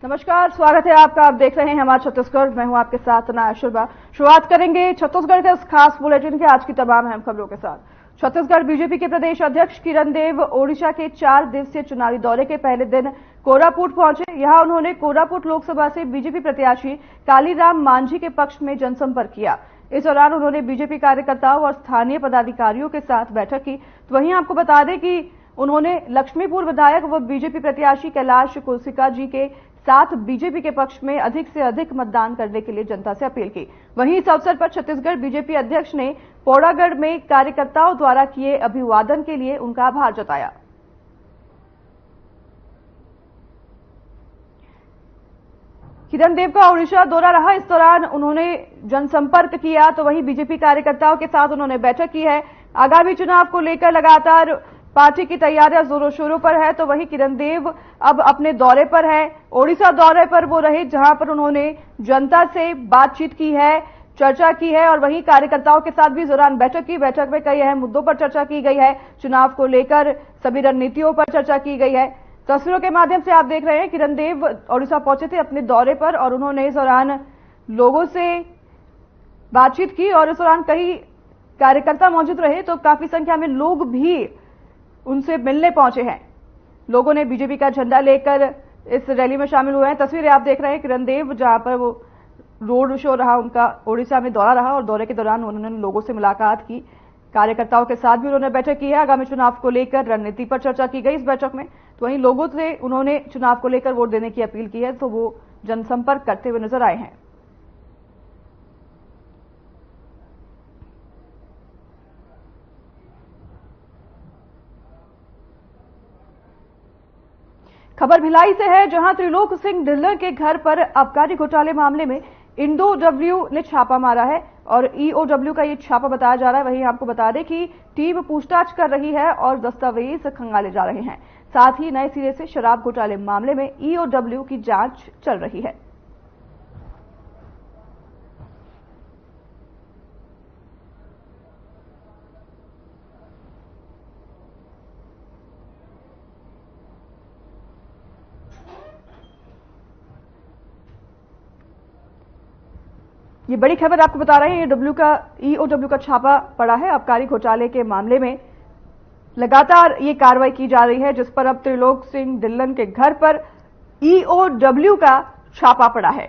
नमस्कार, स्वागत है आपका। आप देख रहे हैं हमारा छत्तीसगढ़। मैं हूं आपके साथ ना शुरुआत करेंगे छत्तीसगढ़ के उस खास बुलेटिन के आज की तमाम अहम खबरों के साथ। छत्तीसगढ़ बीजेपी के प्रदेश अध्यक्ष किरण देव ओडिशा के 4 दिवसीय चुनावी दौरे के पहले दिन कोरापुट पहुंचे। यहां उन्होंने कोरापुट लोकसभा से बीजेपी प्रत्याशी कालीराम मांझी के पक्ष में जनसंपर्क किया। इस दौरान उन्होंने बीजेपी कार्यकर्ताओं और स्थानीय पदाधिकारियों के साथ बैठक की। तो वहीं आपको बता दें कि उन्होंने लक्ष्मीपुर विधायक व बीजेपी प्रत्याशी कैलाश कुलसिका जी के साथ बीजेपी के पक्ष में अधिक से अधिक मतदान करने के लिए जनता से अपील की। वहीं इस अवसर पर छत्तीसगढ़ बीजेपी अध्यक्ष ने पौड़ागढ़ में कार्यकर्ताओं द्वारा किए अभिवादन के लिए उनका आभार जताया। किरण देव का ओडिशा दौरा रहा। इस दौरान उन्होंने जनसंपर्क किया। तो वहीं बीजेपी कार्यकर्ताओं के साथ उन्होंने बैठक की है। आगामी चुनाव को लेकर लगातार पार्टी की तैयारियां जोरों शोरों पर है। तो वहीं किरण देव अब अपने दौरे पर है। ओडिशा दौरे पर वो रहे, जहां पर उन्होंने जनता से बातचीत की है, चर्चा की है और वहीं कार्यकर्ताओं के साथ भी इस दौरान बैठक की। बैठक में कई अहम मुद्दों पर चर्चा की गई है। चुनाव को लेकर सभी रणनीतियों पर चर्चा की गई है। तस्वीरों के माध्यम से आप देख रहे हैं किरण देव ओडिशा पहुंचे थे अपने दौरे पर और उन्होंने इस दौरान लोगों से बातचीत की और इस दौरान कई कार्यकर्ता मौजूद रहे। तो काफी संख्या में लोग भी उनसे मिलने पहुंचे हैं। लोगों ने बीजेपी का झंडा लेकर इस रैली में शामिल हुए हैं। तस्वीरें आप देख रहे हैं किरण देव, जहां पर वो रोड शो रहा उनका, ओडिशा में दौरा रहा और दौरे के दौरान उन्होंने लोगों से मुलाकात की। कार्यकर्ताओं के साथ भी उन्होंने बैठक की है। आगामी चुनाव को लेकर रणनीति पर चर्चा की गई इस बैठक में। तो वहीं लोगों से उन्होंने चुनाव को लेकर वोट देने की अपील की है। तो वो जनसंपर्क करते हुए नजर आए हैं। खबर भिलाई से है, जहां त्रिलोक सिंह ढिल्लन के घर पर आबकारी घोटाले मामले में इंडोडब्ल्यू ने छापा मारा है और ईओडब्ल्यू का ये छापा बताया जा रहा है। वहीं आपको बता दें कि टीम पूछताछ कर रही है और दस्तावेज खंगाले जा रहे हैं। साथ ही नए सिरे से शराब घोटाले मामले में ईओडब्ल्यू की जांच चल रही है। ये बड़ी खबर आपको बता रहे हैं। ईओडब्ल्यू का छापा पड़ा है आबकारी घोटाले के मामले में। लगातार ये कार्रवाई की जा रही है, जिस पर अब त्रिलोक सिंह ढिल्लन के घर पर ईओडब्ल्यू का छापा पड़ा है।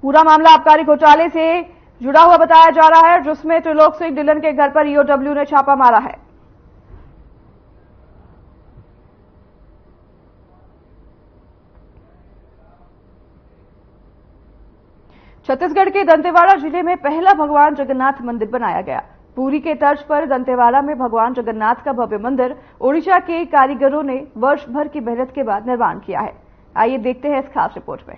पूरा मामला आबकारी घोटाले से जुड़ा हुआ बताया जा रहा है, जिसमें त्रिलोक सिंह ढिल्लन के घर पर ईओडब्ल्यू ने छापा मारा है। छत्तीसगढ़ के दंतेवाड़ा जिले में पहला भगवान जगन्नाथ मंदिर बनाया गया। पुरी के तर्ज पर दंतेवाड़ा में भगवान जगन्नाथ का भव्य मंदिर ओडिशा के कारीगरों ने वर्ष भर की मेहनत के बाद निर्माण किया है। आइए देखते हैं इस खास रिपोर्ट में।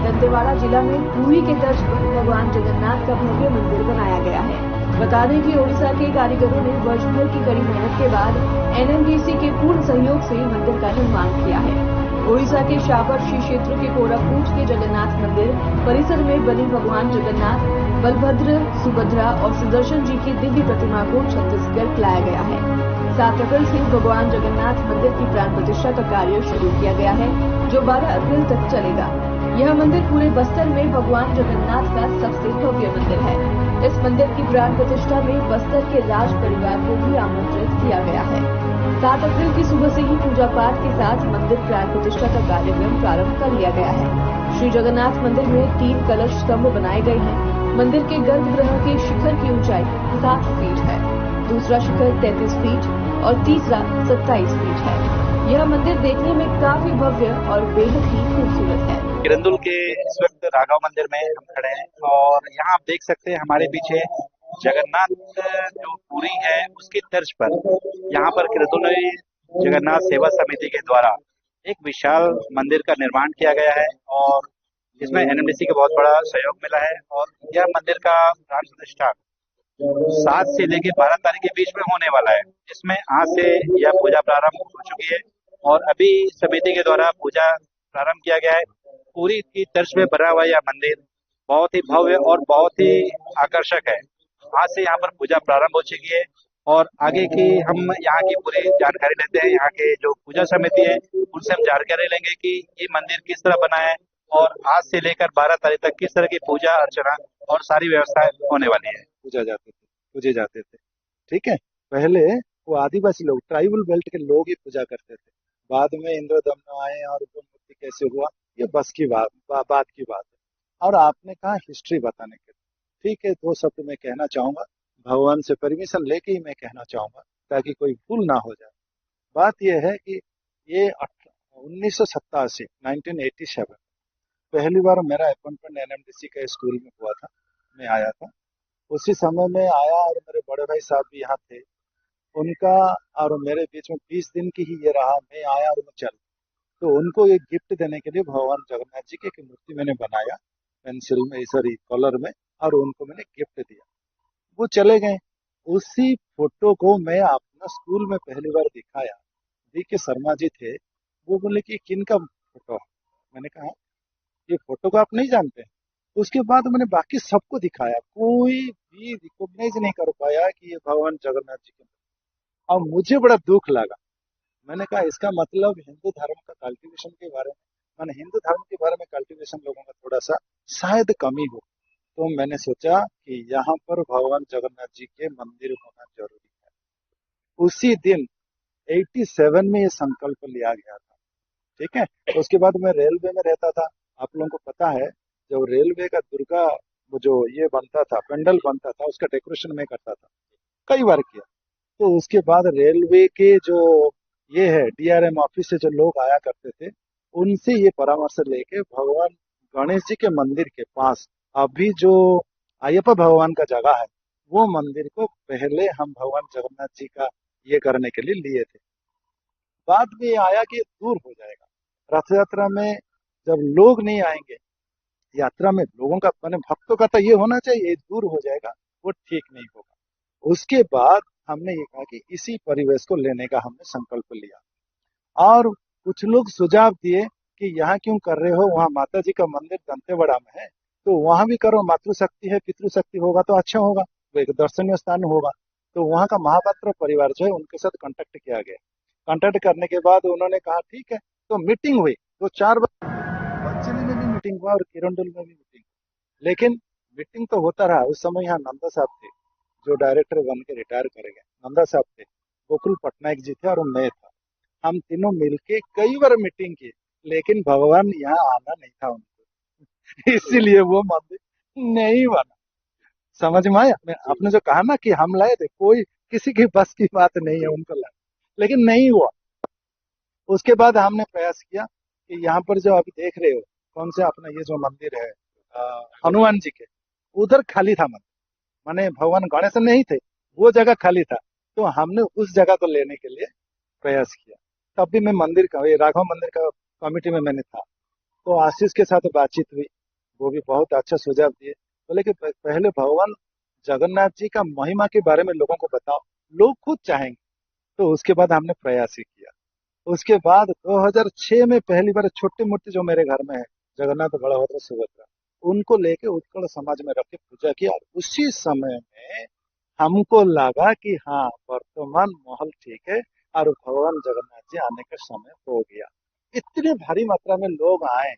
दंतेवाड़ा जिला में पुरी के तर्ज पर भगवान जगन्नाथ का भव्य मंदिर बनाया गया है। बता दें कि ओडिशा के कारीगरों ने वर्ष भर की कड़ी मेहनत के बाद एनएमडीसी के पूर्ण सहयोग से मंदिर का निर्माण किया है। ओडिशा के शाबर श्री क्षेत्र के कोरापुट के जगन्नाथ मंदिर परिसर में बनी भगवान जगन्नाथ, बलभद्र, सुभद्रा और सुदर्शन जी की दिव्य प्रतिमा को छत्तीसगढ़ लाया गया है। 7 अप्रैल से भगवान जगन्नाथ मंदिर की प्राण प्रतिष्ठा का कार्य शुरू किया गया है, जो 12 अप्रैल तक चलेगा। यह मंदिर पूरे बस्तर में भगवान जगन्नाथ का सबसे भव्य मंदिर है। इस मंदिर की प्राण प्रतिष्ठा में बस्तर के राज परिवार को भी आमंत्रित किया गया है। 7 अप्रैल की सुबह से ही पूजा पाठ के साथ मंदिर प्राण प्रतिष्ठा का कार्यक्रम प्रारंभ कर लिया गया है। श्री जगन्नाथ मंदिर में 3 कलश स्तंभ बनाए गए हैं। मंदिर के गर्भगृह के शिखर की ऊंचाई 7 फीट है, दूसरा शिखर 33 फीट और तीसरा 27 फीट है। यह मंदिर देखने में काफी भव्य और बेहद ही खूबसूरत है। किरंदुल के इस वक्त राघव मंदिर में हम खड़े हैं और यहाँ आप देख सकते हैं हमारे पीछे जगन्नाथ जो पुरी है उसकी तर्ज पर यहाँ पर किरंदुल जगन्नाथ सेवा समिति के द्वारा एक विशाल मंदिर का निर्माण किया गया है और इसमें एनएमडीसी का बहुत बड़ा सहयोग मिला है और यह मंदिर का प्राण प्रतिष्ठा 7 से लेके 12 तारीख के बीच में होने वाला है। इसमें आज से यह पूजा प्रारंभ हो चुकी है और अभी समिति के द्वारा पूजा प्रारंभ किया गया है। पूरी की तर्ज पे बना हुआ यह मंदिर बहुत ही भव्य और बहुत ही आकर्षक है। आज से यहाँ पर पूजा प्रारंभ हो चुकी है और आगे की हम यहाँ की पूरी जानकारी लेते हैं। यहाँ के जो पूजा समिति है उनसे हम जानकारी लेंगे कि ये मंदिर किस तरह बना है और आज से लेकर 12 तारीख तक किस तरह की पूजा अर्चना और सारी व्यवस्थाएं होने वाली है। पूजे जाते थे। ठीक है, पहले वो आदिवासी लोग, ट्राइबल बेल्ट के लोग ही पूजा करते थे। बाद में इंद्रदम्न आए और वो मूर्ति कैसे हुआ, ये बस की बात की बात है। और आपने कहा हिस्ट्री बताने के लिए, ठीक है, दो शब्द मैं कहना चाहूंगा, भगवान से परमिशन लेके ही मैं कहना चाहूंगा ताकि कोई भूल ना हो जाए। बात यह है कि ये 1987 1987 पहली बार मेरा अपॉइंटमेंट एनएमडीसी के स्कूल में हुआ था। मैं आया था, उसी समय में आया और मेरे बड़े भाई साहब भी यहाँ थे। उनका और मेरे बीच में 20 दिन की ही ये रहा, मैं आया और मैं चल। तो उनको एक गिफ्ट देने के लिए भगवान जगन्नाथ जी की एक मूर्ति मैंने बनाया पेंसिल में, सॉरी कलर में, और उनको मैंने गिफ्ट दिया। वो चले गए। उसी फोटो को मैं अपना स्कूल में पहली बार दिखाया। डी के शर्मा जी थे, वो बोले कि किन का फोटो है। मैंने कहा ये फोटो को आप नहीं जानते हैं। उसके बाद मैंने बाकी सबको दिखाया, कोई भी रिकॉग्नाइज नहीं कर पाया कि ये भगवान जगन्नाथ जी के। और मुझे बड़ा दुख लगा। मैंने कहा इसका मतलब हिंदू धर्म का कल्टीवेशन के बारे में, माने हिंदू धर्म के बारे में कल्टीवेशन लोगों का थोड़ा सा शायद कमी हो। तो मैंने सोचा कि यहाँ पर भगवान जगन्नाथ जी के मंदिर होना जरूरी है। उसी दिन 87 में ये संकल्प लिया गया था। ठीक है, तो उसके बाद मैं रेलवे में रहता था। आप लोगों को पता है, जब रेलवे का दुर्गा, वो जो ये बनता था, पेंडल बनता था, उसका डेकोरेशन मैं करता था, कई बार किया। तो उसके बाद रेलवे के जो ये है डीआरएम ऑफिस से जो लोग आया करते थे, उनसे ये परामर्श लेके भगवान गणेश जी के मंदिर के पास अभी जो अयप्पा भगवान का जगह है, वो मंदिर को पहले हम भगवान जगन्नाथ जी का ये करने के लिए लिए थे। बाद में ये आया कि दूर हो जाएगा रथ यात्रा में, जब लोग नहीं आएंगे यात्रा में, लोगों का माने भक्तों का तो ये होना चाहिए, ये दूर हो जाएगा, वो ठीक नहीं होगा। उसके बाद हमने ये कहा कि इसी परिवेश को लेने का हमने संकल्प लिया। और कुछ लोग सुझाव दिए कि यहाँ क्यों कर रहे हो, वहाँ माता जी का मंदिर दंतेवाड़ा में है, तो वहां भी करो, मातृशक्ति है, पितृशक्ति होगा तो अच्छा होगा, वो एक दर्शनीय स्थान होगा। तो वहाँ का महापात्र परिवार जो है उनके साथ कांटेक्ट किया गया। कांटेक्ट करने के बाद उन्होंने कहा ठीक है, तो मीटिंग हुई। तो 4 बच्चेली में भी मीटिंग हुआ और किरंदुल में भी मीटिंग। लेकिन मीटिंग तो होता रहा। उस समय यहाँ नंदा साहब थे, जो डायरेक्टर बन के रिटायर कर गए, नंदा साहब थे, गोकुल पटनायक जी थे और मैं था। हम तीनों मिलके कई बार मीटिंग की, लेकिन भगवान यहाँ आना नहीं था उनको इसीलिए वो मंदिर नहीं बना। समझ में आया? मैं आपने जो कहा ना कि हम लाए थे, कोई किसी की बस की बात नहीं है उनको लाए, लेकिन नहीं हुआ। उसके बाद हमने प्रयास किया कि यहाँ पर जो अभी देख रहे हो, कौन से अपना ये जो मंदिर है हनुमान जी के, उधर खाली था मंदिर, माने भगवान गणेश नहीं थे, वो जगह खाली था। तो हमने उस जगह को लेने के लिए प्रयास किया। तब भी मैं मंदिर का, ये राघव मंदिर का कमेटी में मैंने था। तो आशीष के साथ बातचीत हुई, वो भी बहुत अच्छा सुझाव दिए। बोले कि पहले भगवान जगन्नाथ जी का महिमा के बारे में लोगों को बताओ, लोग खुद चाहेंगे। तो उसके बाद हमने प्रयास ही किया। उसके बाद 2006 में पहली बार छोटी मूर्ति जो मेरे घर में है, जगन्नाथ बलभद्र सुभद्रा, उनको लेके उत्कल समाज में रख के पूजा किया। और उसी समय में हमको लगा कि हाँ, वर्तमान माहौल ठीक है और भगवान जगन्नाथ जी आने का समय हो गया। इतने भारी मात्रा में लोग आए।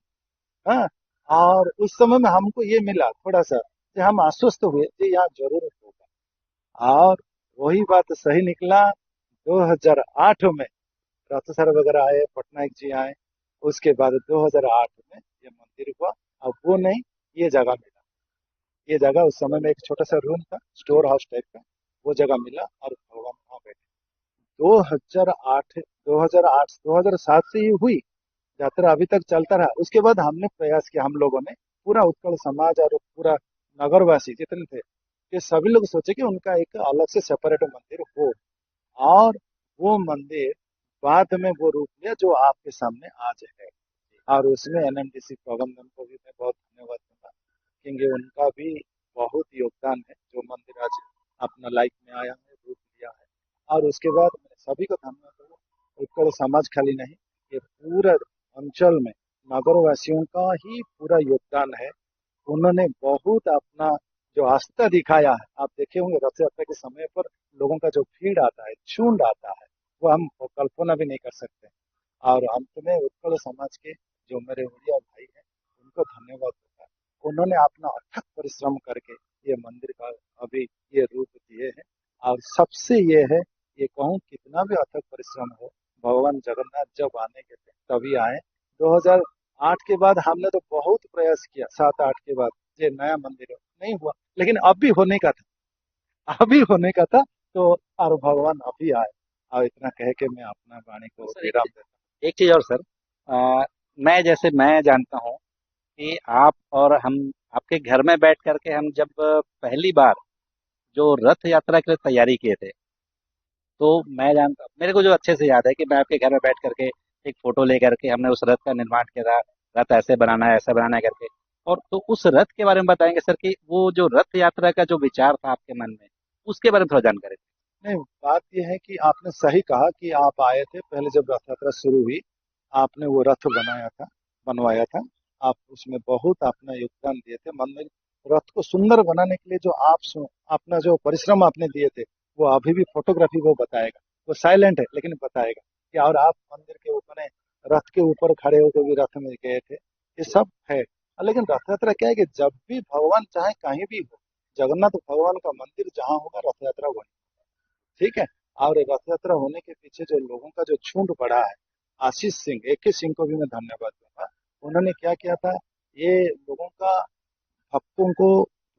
हाँ, और उस समय में हमको ये मिला थोड़ा सा कि हम आश्वस्त हुए कि यहाँ जरूर होगा। और वही बात सही निकला। 2008 में रथ सर वगैरह आए, पटनायक जी आए। उसके बाद 2008 में ये मंदिर हुआ। अब वो नहीं, ये जगह मिला। ये जगह उस समय में एक छोटा सा रूम था, स्टोर हाउस टाइप का, वो जगह मिला और भगवान वहां बैठे। 2008 2008 2007 से ये हुई यात्रा, अभी तक चलता रहा। उसके बाद हमने प्रयास किया, हम लोगों ने, पूरा उत्कल समाज और पूरा नगरवासी जितने थे, ये सभी लोग सोचे कि उनका एक अलग से सेपरेट मंदिर हो। और वो मंदिर बाद में वो रूप लिया जो आपके सामने आज है। और उसमें एनएमडीसी प्रबंधन को भी मैं बहुत धन्यवाद दूंगा, क्योंकि उनका भी बहुत योगदान है जो मंदिर आज अपना लाइफ में आया है, रूप लिया है। और उसके बाद मैं सभी को धन्यवाद दूंगा, उत्कल समाज खाली नहीं, ये पूरा अंचल में नगरवासियों का ही पूरा योगदान है। उन्होंने बहुत अपना जो आस्था दिखाया है। आप देखे होंगे रथ यात्रा के समय पर लोगों का जो भीड़ आता है, झुंड आता है, वो हम कल्पना भी नहीं कर सकते। और अंत में उत्कल समाज के जो मेरे उड़िया भाई हैं, उनको धन्यवाद देता है। उन्होंने अपना अथक परिश्रम करके ये मंदिर का अभी ये रूप दिए हैं। और सबसे ये है, ये कहूँ कितना भी अथक परिश्रम हो, भगवान जगन्नाथ जब आने के थे तभी आए। 2008 के बाद हमने तो बहुत प्रयास किया, 7-8 के बाद ये नया मंदिर नहीं हुआ, लेकिन अब भी होने का था, अभी होने का था। तो और भगवान अभी आए। और इतना कह के मैं अपना वाणी को सर विराम देता एक चीज और सर, मैं जानता हूँ कि आप और हम आपके घर में बैठ करके हम जब पहली बार जो रथ यात्रा के लिए तैयारी किए थे, तो मैं जानता मेरे को जो अच्छे से याद है कि मैं आपके घर में बैठ करके एक फोटो लेकर के हमने उस रथ का निर्माण किया था। रथ ऐसे बनाना है, ऐसा बनाना है करके। और तो उस रथ के बारे में बताएंगे सर कि वो जो रथ यात्रा का जो विचार था आपके मन में, उसके बारे में थोड़ा जानकारी दें। नहीं, बात यह है कि आपने सही कहा कि आप आए थे पहले जब रथ यात्रा शुरू हुई, आपने वो रथ बनाया था, बनवाया था। आप उसमें बहुत अपना योगदान दिए थे मंदिर रथ को सुंदर बनाने के लिए। जो अपना जो परिश्रम आपने दिए थे, वो अभी भी फोटोग्राफी वो बताएगा। वो साइलेंट है लेकिन बताएगा कि और आप मंदिर के ऊपर रथ के ऊपर खड़े होकर भी रथ में गए थे, ये सब है। लेकिन रथ यात्रा क्या है कि जब भी भगवान चाहे कहीं भी हो, जगन्नाथ भगवान का मंदिर जहाँ होगा रथ यात्रा वहीं, ठीक है। और रथ यात्रा होने के पीछे जो लोगों का जो झुंड बढ़ा है, आशीष सिंह, AK सिंह को भी मैं धन्यवाद दूंगा। उन्होंने क्या किया था, ये लोगों का भक्तों को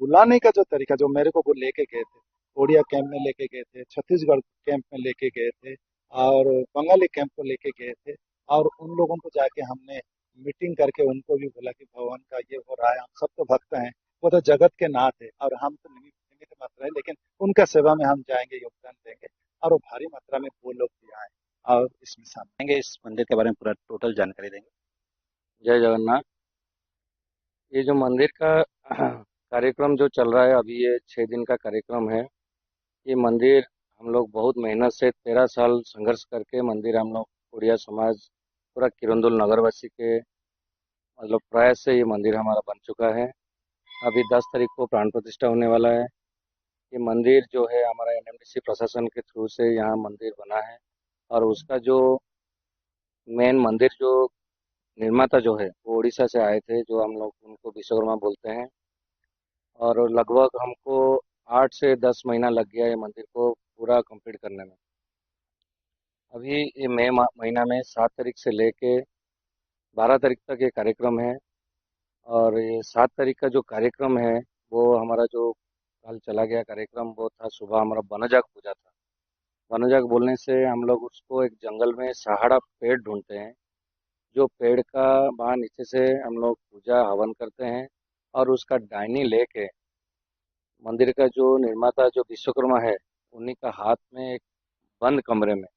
बुलाने का जो तरीका, जो मेरे को वो लेके गए थे, ओडिया कैंप में लेके गए थे, छत्तीसगढ़ कैंप में लेके गए थे, और बंगाली कैंप को लेके गए थे। और उन लोगों को जाके हमने मीटिंग करके उनको भी बोला कि भगवान का ये हो रहा है, हम सब तो भक्त हैं, वो तो जगत के नाथ है और हम तो निमित्त निमित्त मात्र है, लेकिन उनका सेवा में हम जाएंगे, योगदान देंगे। और वो भारी मात्रा में वो लोग भी आए और इसमें शामिल। देंगे इस मंदिर के बारे में पूरा टोटल जानकारी देंगे। जय जगन्नाथ। ये जो मंदिर का कार्यक्रम जो चल रहा है अभी, ये 6 दिन का कार्यक्रम है। ये मंदिर हम लोग बहुत मेहनत से 13 साल संघर्ष करके मंदिर हम लोग उड़िया समाज पूरा किरंदुल नगरवासी के मतलब प्रयास से ये मंदिर हमारा बन चुका है। अभी 10 तारीख को प्राण प्रतिष्ठा होने वाला है। ये मंदिर जो है हमारा NMDC प्रशासन के थ्रू से यहाँ मंदिर बना है। और उसका जो मेन मंदिर जो निर्माता जो है वो उड़ीसा से आए थे, जो हम लोग उनको विश्वकर्मा बोलते हैं। और लगभग हमको 8 से 10 महीना लग गया ये मंदिर को पूरा कंप्लीट करने में। अभी ये महीना में 7 तारीख से लेके 12 तारीख तक ये कार्यक्रम है। और ये 7 तारीख का जो कार्यक्रम है वो हमारा जो कल चला गया कार्यक्रम, वो था सुबह हमारा वनजाग पूजा था। वनजाग बोलने से हम लोग उसको एक जंगल में सहाड़ा पेड़ ढूंढते हैं, जो पेड़ का वहाँ नीचे से हम लोग पूजा हवन करते हैं। और उसका डायनी लेके मंदिर का जो निर्माता जो विश्वकर्मा है, उन्हीं का हाथ में एक बंद कमरे में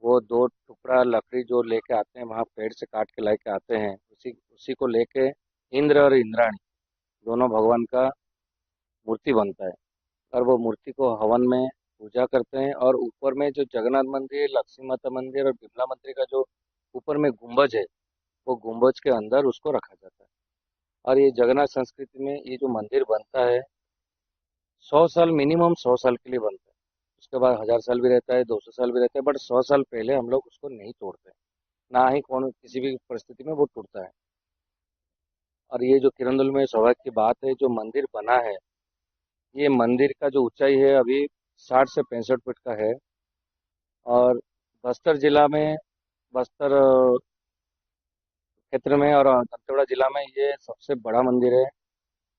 वो 2 टुकड़ा लकड़ी जो लेके आते हैं, वहाँ पेड़ से काट के लेके आते हैं, उसी उसी को लेके इंद्र और इंद्राणी दोनों भगवान का मूर्ति बनता है। और वो मूर्ति को हवन में पूजा करते हैं। और ऊपर में जो जगन्नाथ मंदिर, लक्ष्मी माता मंदिर और बिमला मंदिर का जो ऊपर में गुंबज है, वो गुंबज के अंदर उसको रखा जाता है। और ये जगन्नाथ संस्कृति में ये जो मंदिर बनता है, 100 साल मिनिमम 100 साल के लिए बनता है। उसके बाद 1000 साल भी रहता है, 200 साल भी रहता है, बट 100 साल पहले हम लोग उसको नहीं तोड़ते, ना ही कौन किसी भी परिस्थिति में वो टूटता है। और ये जो किरंदुल में सौभाग्य की बात है, जो मंदिर बना है, ये मंदिर का जो ऊंचाई है अभी 60 से 65 फीट का है। और बस्तर जिला में, बस्तर क्षेत्र में और दंतेवाड़ा जिला में ये सबसे बड़ा मंदिर है।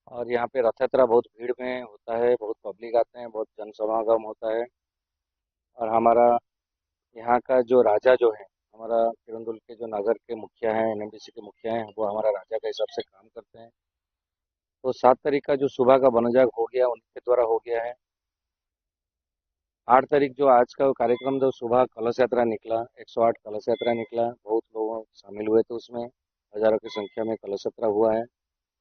और यहाँ पे रथ यात्रा बहुत भीड़ में होता है, बहुत पब्लिक आते हैं, बहुत जन समागम होता है। और हमारा यहाँ का जो राजा जो है, हमारा किरंदुल के जो नगर के मुखिया हैं, NMDC के मुखिया हैं, वो हमारा राजा के हिसाब से काम करते हैं। तो 7 तारीख का जो सुबह का बनजाग हो गया, उनके द्वारा हो गया है। 8 तारीख जो आज का कार्यक्रम, जो सुबह कलश यात्रा निकला, 108 कलश यात्रा निकला, बहुत लोग शामिल हुए थे उसमें, हजारों की संख्या में कलश यात्रा हुआ है।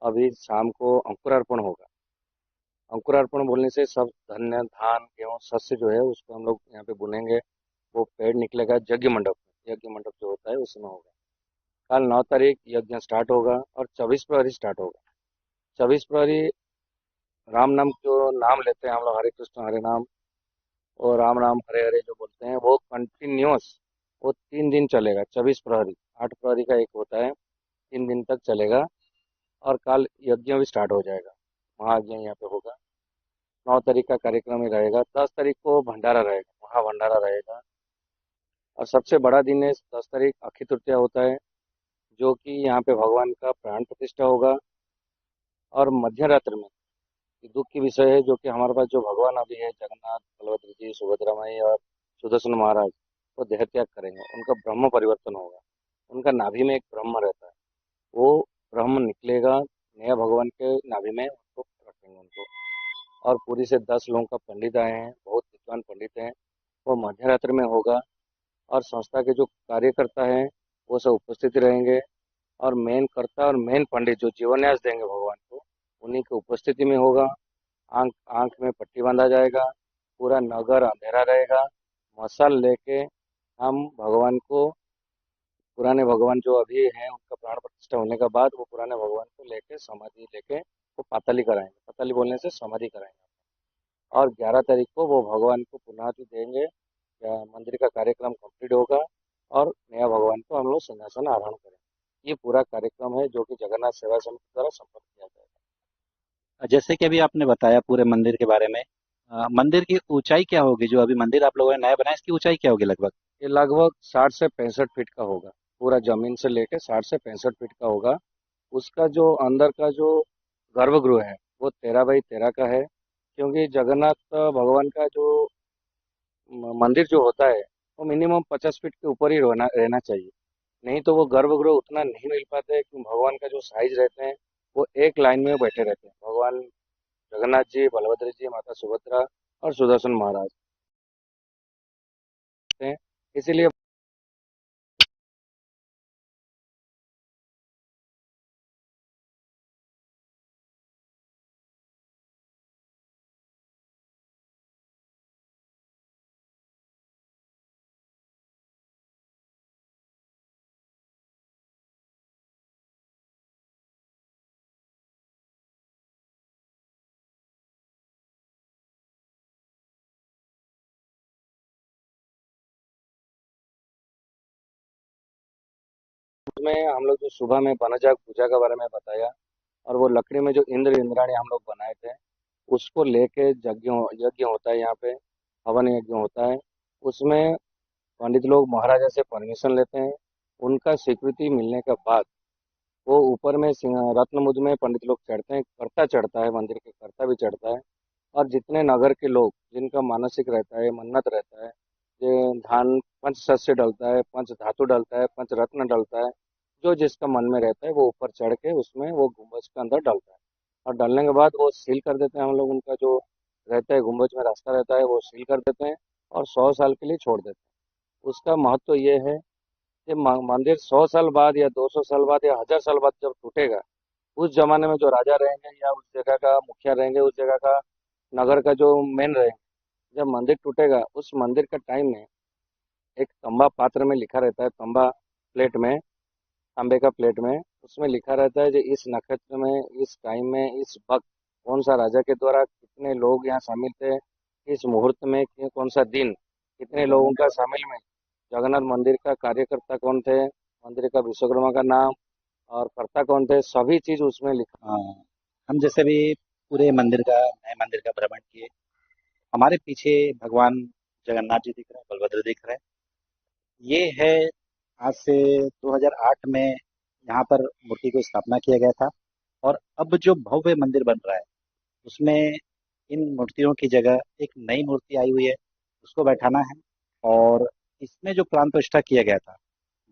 अभी शाम को अंकुरार्पण होगा। अंकुरार्पण बोलने से सब धान्य धान गेहूँ शस्य जो है उसको हम लोग यहाँ पे बुनेंगे। वो पेड़ निकलेगा यज्ञ मंडप में। यज्ञ मंडप जो होता है उसमें होगा। कल 9 तारीख यज्ञ स्टार्ट होगा और 24 फरवरी स्टार्ट होगा। 24 फरवरी राम नाम जो नाम लेते हैं हम लोग, हरे कृष्ण हरे नाम और राम राम हरे हरे जो बोलते हैं वो कंटिन्यूअस वो 3 दिन चलेगा। 24 फरवरी 8 फरवरी का एक होता है, 3 दिन तक चलेगा। और कल यज्ञ भी स्टार्ट हो जाएगा। महायज्ञ यहाँ पे होगा। 9 तारीख का कार्यक्रम ही रहेगा। 10 तारीख को भंडारा रहेगा, महाभंडारा रहेगा। और सबसे बड़ा दिन है 10 तारीख अक्षय तृतीया होता है, जो कि यहाँ पे भगवान का प्राण प्रतिष्ठा होगा। और मध्य रात्रि में ये दुख की विषय है जो कि हमारे पास जो भगवान अभी है जगन्नाथ बलभद्र जी सुभद्रा माई और सुदर्शन महाराज, वो देह त्याग करेंगे। उनका ब्रह्म परिवर्तन होगा। उनका नाभि में एक ब्रह्म रहता है, वो ब्रह्म निकलेगा नया भगवान के नाभि में, उनको रखेंगे उनको। और पूरी से 10 लोगों का पंडित आए हैं, बहुत विद्वान पंडित हैं। वो मध्य रात्रि में होगा। और संस्था के जो कार्यकर्ता हैं वो सब उपस्थित रहेंगे। और मेन कर्ता और मेन पंडित जो जीवन्यास देंगे भगवान को, उन्हीं की उपस्थिति में होगा। आंख आंख में पट्टी बांधा जाएगा। पूरा नगर अंधेरा रहेगा। मशाल लेके हम भगवान को, पुराने भगवान जो अभी हैं उनका प्राण प्रतिष्ठा होने के बाद वो पुराने भगवान को लेके समाधि लेके वो पाताली कराएंगे। पाताली बोलने से समाधि कराएंगे। और 11 तारीख को वो भगवान को पुनाति देंगे या मंदिर का कार्यक्रम कंप्लीट होगा। और नया भगवान को हम लोग सिंहासन आरोहण करेंगे। ये पूरा कार्यक्रम है जो कि जगन्नाथ सेवा समिति द्वारा संपन्न किया जाएगा। जैसे कि अभी आपने बताया पूरे मंदिर के बारे में, मंदिर की ऊंचाई क्या होगी? जो अभी मंदिर आप लोगों ने नया बनाया इसकी ऊंचाई क्या होगी लगभग? ये लगभग 60 से 65 फीट का होगा। पूरा जमीन से लेके 60 से 65 फीट का होगा। उसका जो अंदर का जो गर्भगृह है वो 13 बाई 13 का है। क्योंकि जगन्नाथ भगवान का जो मंदिर जो होता है वो मिनिमम 50 फीट के ऊपर ही रहना रहना चाहिए। नहीं तो वो गर्भगृह उतना नहीं मिल पाते हैं, क्योंकि भगवान का जो साइज रहते हैं वो एक लाइन में बैठे रहते हैं। भगवान जगन्नाथ जी, बलभद्र जी, माता सुभद्रा और सुदर्शन महाराज हैं। इसीलिए उसमें हम लोग जो सुबह में वनजाग पूजा के बारे में बताया, और वो लकड़ी में जो इंद्र इंद्राणी हम लोग बनाए थे उसको लेके यज्ञ यज्ञ होता है यहाँ पे। हवन यज्ञ होता है। उसमें पंडित लोग महाराजा से परमिशन लेते हैं। उनका स्वीकृति मिलने के बाद वो ऊपर में रत्न मुद्र में पंडित लोग चढ़ते हैं। कर्ता चढ़ता है, मंदिर के कर्ता भी चढ़ता है। और जितने नगर के लोग जिनका मानसिक रहता है, मन्नत रहता है, जो धान पंच शस्य डलता है, पंच धातु डलता है, पंच रत्न डलता है, जो जिसका मन में रहता है वो ऊपर चढ़ के उसमें वो गुम्बज के अंदर डलता है। और डलने के बाद वो सील कर देते हैं हम लोग। उनका जो रहता है गुम्बज में रास्ता रहता है वो सील कर देते हैं और 100 साल के लिए छोड़ देते हैं। उसका महत्व ये है कि मंदिर 100 साल बाद या 200 साल बाद या 1000 साल बाद जब टूटेगा, उस जमाने में जो राजा रहेंगे या उस जगह का मुखिया रहेंगे, उस जगह का नगर का जो मेन रहेंगे, जब मंदिर टूटेगा उस मंदिर का टाइम में एक तांबा पात्र में लिखा रहता है, तांबा प्लेट में, तांबे का प्लेट में उसमें लिखा रहता है कि इस नक्षत्र में, इस टाइम में, इस वक्त कौन सा राजा के द्वारा कितने लोग यहाँ शामिल थे, इस मुहूर्त में कौन सा दिन कितने लोगों का शामिल में, जगन्नाथ मंदिर का कार्यकर्ता कौन थे, मंदिर का विश्वकर्मा का नाम और कर्ता कौन थे, सभी चीज उसमें लिखा। हाँ, हम जैसे भी पूरे मंदिर का नए मंदिर का भ्रमण किए, हमारे पीछे भगवान जगन्नाथ जी दिख रहे हैं, बलभद्र दिख रहे हैं। ये है आज से 2008 में यहाँ पर मूर्ति को स्थापना किया गया था। और अब जो भव्य मंदिर बन रहा है उसमें इन मूर्तियों की जगह एक नई मूर्ति आई हुई है, उसको बैठाना है। और इसमें जो प्राण प्रतिष्ठा किया गया था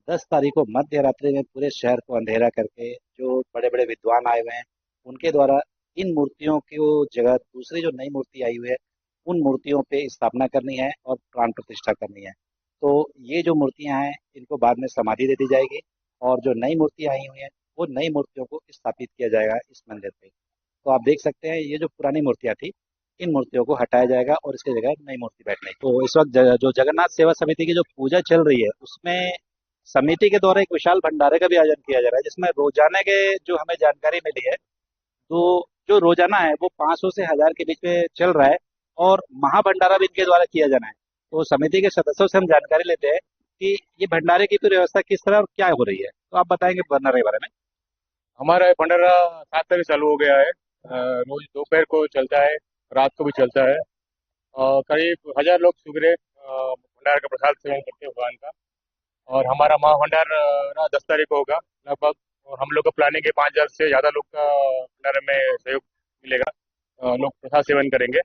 10 तारीख को मध्य रात्रि में पूरे शहर को अंधेरा करके जो बड़े बड़े विद्वान आए हुए हैं उनके द्वारा इन मूर्तियों की वो जगह दूसरी जो नई मूर्ति आई हुई है उन मूर्तियों पे स्थापना करनी है और प्राण प्रतिष्ठा करनी है। तो ये जो मूर्तियां हैं इनको बाद में समाधि दे दी जाएगी और जो नई मूर्ति आई हुई है वो नई मूर्तियों को स्थापित किया जाएगा इस मंदिर पे। तो आप देख सकते हैं ये जो पुरानी मूर्तियां थी, इन मूर्तियों को हटाया जाएगा और इसकी जगह नई मूर्ति बैठने की। तो इस वक्त जो जगन्नाथ सेवा समिति की जो पूजा चल रही है, उसमें समिति के द्वारा एक विशाल भंडारे का भी आयोजन किया जा रहा है, जिसमें रोजाना के जो हमें जानकारी मिली है, तो जो रोजाना है वो 500 से 1000 के बीच में चल रहा है और महाभंडारा भी इनके द्वारा किया जाना है। तो समिति के सदस्यों से हम जानकारी लेते हैं कि ये भंडारे की पूरी व्यवस्था किस तरह और क्या हो रही है। तो आप बताएंगे भंडारे के बारे में। हमारा भंडारा 7 तारीख चालू हो गया है। रोज दोपहर को चलता है, रात को भी चलता है। करीब 1000 लोग सुबह भंडारा का प्रसाद सेवन करते हैं भगवान का। और हमारा महाभंडारा 10 तारीख को होगा लगभग। और हम लोग का प्लानिंग है 5000 से ज़्यादा लोग का भंडारे में सहयोग मिलेगा। लोग प्रसाद सेवन करेंगे।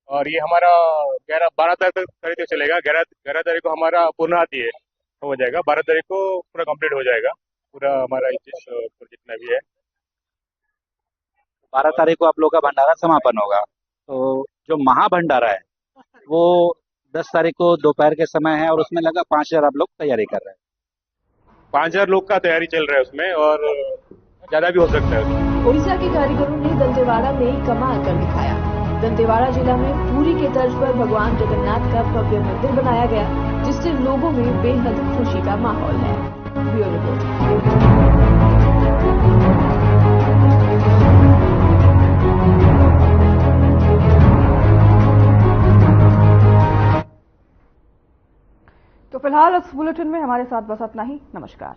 और ये हमारा 12 तारीख तक चलेगा। 11 तारीख को हमारा पूर्णाहुति है, हो जाएगा। 12 तारीख को पूरा कंप्लीट हो जाएगा, पूरा हमारा जितना भी है। 12 तारीख को आप लोग का भंडारा समापन होगा। तो जो महाभंडारा है वो 10 तारीख को दोपहर के समय है और उसमें लगा 5000 आप लोग तैयारी कर रहे हैं। 5000 लोग का तैयारी चल रहा है उसमें, और ज्यादा भी हो सकता है। ओडिशा के कारीगरों ने दंतेवाड़ा में कमाल कर दिखाया। दंतेवाड़ा जिला में पुरी के तर्ज पर भगवान जगन्नाथ का भव्य मंदिर बनाया गया, जिससे लोगों में बेहद खुशी का माहौल है। Bureau report. तो फिलहाल इस बुलेटिन में हमारे साथ बस इतना ही। नमस्कार।